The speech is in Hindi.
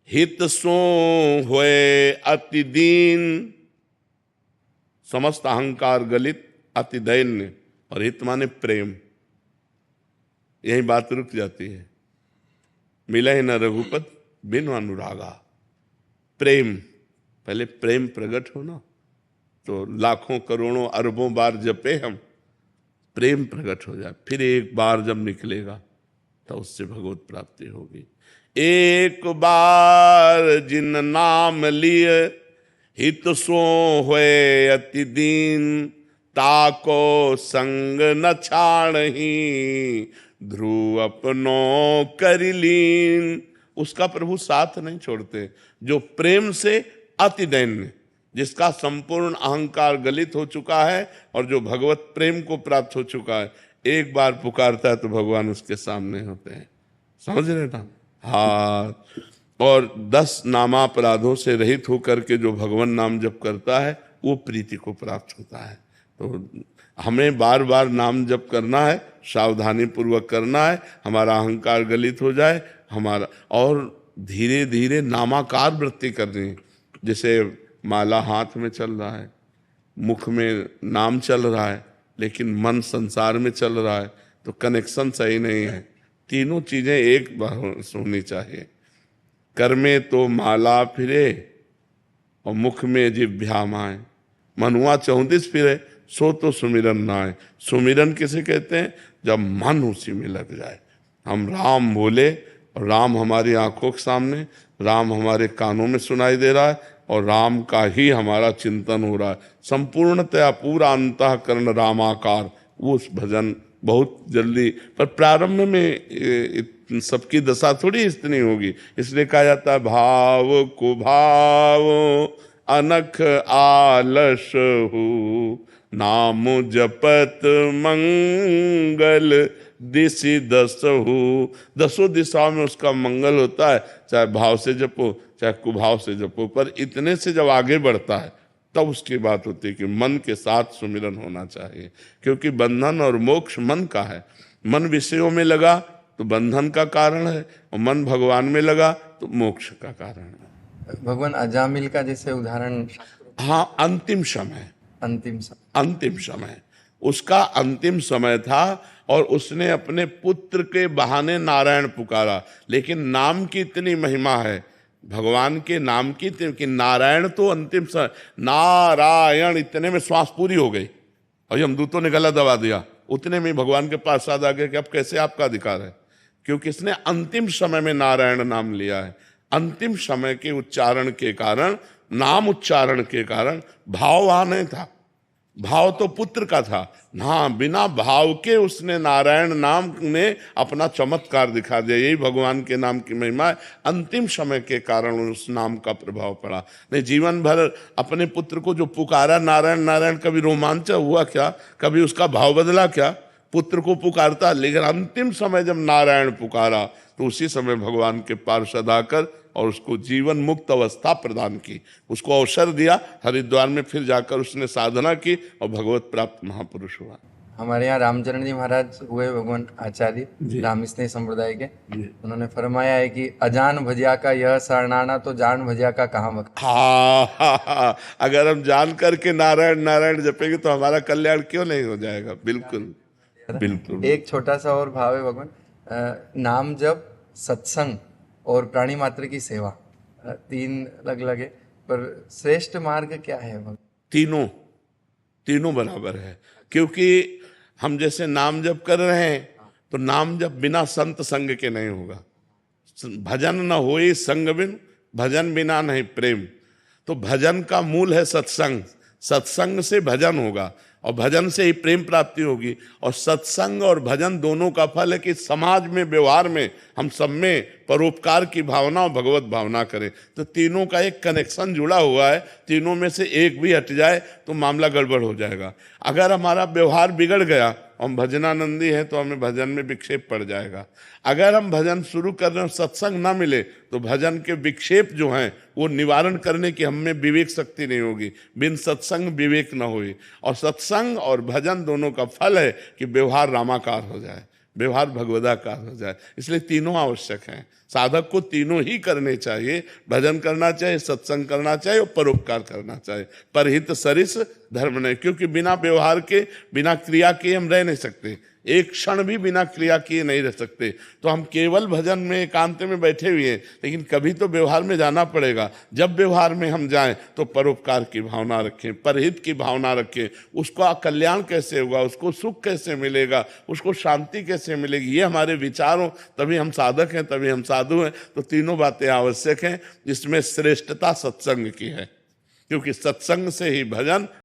हित सो होए अति दीन, समस्त अहंकार गलित अति दैन्य, और हित माने प्रेम। यही बात रुक जाती है। मिले न रघुपत बिनु अनुरागा। प्रेम, पहले प्रेम प्रकट हो ना, तो लाखों करोड़ों अरबों बार जपे हम, प्रेम प्रकट हो जाए, फिर एक बार जब निकलेगा तो उससे भगवत प्राप्ति होगी। एक बार जिन नाम लिए, हित सो होए अति दीन, ताको संग न छाड़ही, ध्रुव अपनो करिलीन। उसका प्रभु साथ नहीं छोड़ते। जो प्रेम से अति दैन्य, जिसका संपूर्ण अहंकार गलित हो चुका है और जो भगवत प्रेम को प्राप्त हो चुका है, एक बार पुकारता है तो भगवान उसके सामने होते हैं। समझ रहे ना? हाँ। और 10 नामापराधों से रहित होकर के जो भगवान नाम जप करता है वो प्रीति को प्राप्त होता है। तो हमें बार बार नाम जप करना है, सावधानी पूर्वक करना है, हमारा अहंकार गलित हो जाए हमारा, और धीरे धीरे नामाकार वृत्ति करनी है। जैसे माला हाथ में चल रहा है, मुख में नाम चल रहा है, लेकिन मन संसार में चल रहा है, तो कनेक्शन सही नहीं है। तीनों चीजें एक बार होनी चाहिए। कर में तो माला फिरे और मुख में जिह्वा माए, मनुआ 34 फिरे सो तो सुमिरन ना आए। सुमिरन किसे कहते हैं? जब मन उसी में लग जाए। हम राम बोले और राम हमारी आंखों के सामने, राम हमारे कानों में सुनाई दे रहा है और राम का ही हमारा चिंतन हो रहा है, संपूर्णतया पूरा अंतःकरण रामाकार। वो उस भजन बहुत जल्दी, पर प्रारंभ में सबकी दशा थोड़ी इतनी होगी, इसलिए कहा जाता है भाव को भाव अनख आलस हो, नाम जपत मंगल दिशि दस हो। 10 दिशाओं में उसका मंगल होता है, चाहे भाव से जपो चाहे कुभाव से जपो, पर इतने से जब आगे बढ़ता है तब उसकी बात होती है कि मन के साथ सुमिरन होना चाहिए, क्योंकि बंधन और मोक्ष मन का है। मन विषयों में लगा तो बंधन का कारण है, और मन भगवान में लगा तो मोक्ष का कारण है। भगवान अजामिल का जैसे उदाहरण, हाँ, अंतिम समय, अंतिम समय उसका अंतिम समय था, और उसने अपने पुत्र के बहाने नारायण पुकारा। लेकिन नाम की इतनी महिमा है, भगवान के नाम की, कि नारायण तो अंतिम समय, नारायण इतने में श्वास पूरी हो गई और यमदूतों ने गला दबा दिया, उतने में भगवान के पास आ गया कि अब कैसे आपका अधिकार है, क्योंकि इसने अंतिम समय में नारायण नाम लिया है। अंतिम समय के उच्चारण के कारण, नाम उच्चारण के कारण, भाव वहां नहीं था, भाव तो पुत्र का था। हाँ, बिना भाव के उसने नारायण नाम ने अपना चमत्कार दिखा दिया। यही भगवान के नाम की महिमा है। अंतिम समय के कारण उस नाम का प्रभाव पड़ा। नहीं, जीवन भर अपने पुत्र को जो पुकारा नारायण नारायण, कभी रोमांच हुआ क्या? कभी उसका भाव बदला क्या? पुत्र को पुकारता, लेकिन अंतिम समय जब नारायण पुकारा तो उसी समय भगवान के पार्षद आकर और उसको जीवन मुक्त अवस्था प्रदान की, उसको अवसर दिया। हरिद्वार में फिर जाकर उसने साधना की और भगवत प्राप्त महापुरुष हुआ। हमारे यहाँ रामचरण जी महाराज हुए भगवान आचार्य, राम स्नेह संप्रदाय के, उन्होंने फरमाया है कि अजान भजिया का यह शरणाना, तो जान भजिया का कहाँ भक्त। हाँ, अगर हम जान करके नारायण नारायण जपेंगे तो हमारा कल्याण क्यों नहीं हो जाएगा? बिल्कुल बिल्कुल। एक छोटा सा और भाव है भगवान, नाम जप, सत्संग और प्राणी मात्र की सेवा, 3 अलग अलग है, पर श्रेष्ठ मार्ग क्या है भगवान? तीनों बराबर है, क्योंकि हम जैसे नाम जप कर रहे हैं तो नाम जप बिना संत संग के नहीं होगा। भजन न होई संग बिन, भजन बिना नहीं प्रेम। तो भजन का मूल है सत्संग, सत्संग से भजन होगा और भजन से ही प्रेम प्राप्ति होगी। और सत्संग और भजन दोनों का फल है कि समाज में, व्यवहार में, हम सब में परोपकार की भावना और भगवत भावना करें। तो तीनों का एक कनेक्शन जुड़ा हुआ है, तीनों में से एक भी हट जाए तो मामला गड़बड़ हो जाएगा। अगर हमारा व्यवहार बिगड़ गया, हम भजनानंदी हैं तो हमें भजन में विक्षेप पड़ जाएगा। अगर हम भजन शुरू कर रहे हैं, सत्संग ना मिले, तो भजन के विक्षेप जो हैं वो निवारण करने की हम में विवेक शक्ति नहीं होगी। बिन सत्संग विवेक न होई। और सत्संग और भजन दोनों का फल है कि व्यवहार रामाकार हो जाए। व्यवहार भगवदाकार हो जाए। इसलिए तीनों आवश्यक हैं। साधक को तीनों ही करने चाहिए, भजन करना चाहिए, सत्संग करना चाहिए और परोपकार करना चाहिए। परहित सरिस धर्म नहीं, क्योंकि बिना व्यवहार के, बिना क्रिया के हम रह नहीं सकते। एक क्षण भी बिना क्रिया किए नहीं रह सकते। तो हम केवल भजन में एकांत में बैठे हुए हैं, लेकिन कभी तो व्यवहार में जाना पड़ेगा। जब व्यवहार में हम जाएं तो परोपकार की भावना रखें, परहित की भावना रखें। उसका कल्याण कैसे होगा, उसको सुख कैसे मिलेगा, उसको शांति कैसे मिलेगी, ये हमारे विचार हो, तभी हम साधक हैं, तभी हम साधु हैं। तो तीनों बातें आवश्यक हैं, जिसमें श्रेष्ठता सत्संग की है, क्योंकि सत्संग से ही भजन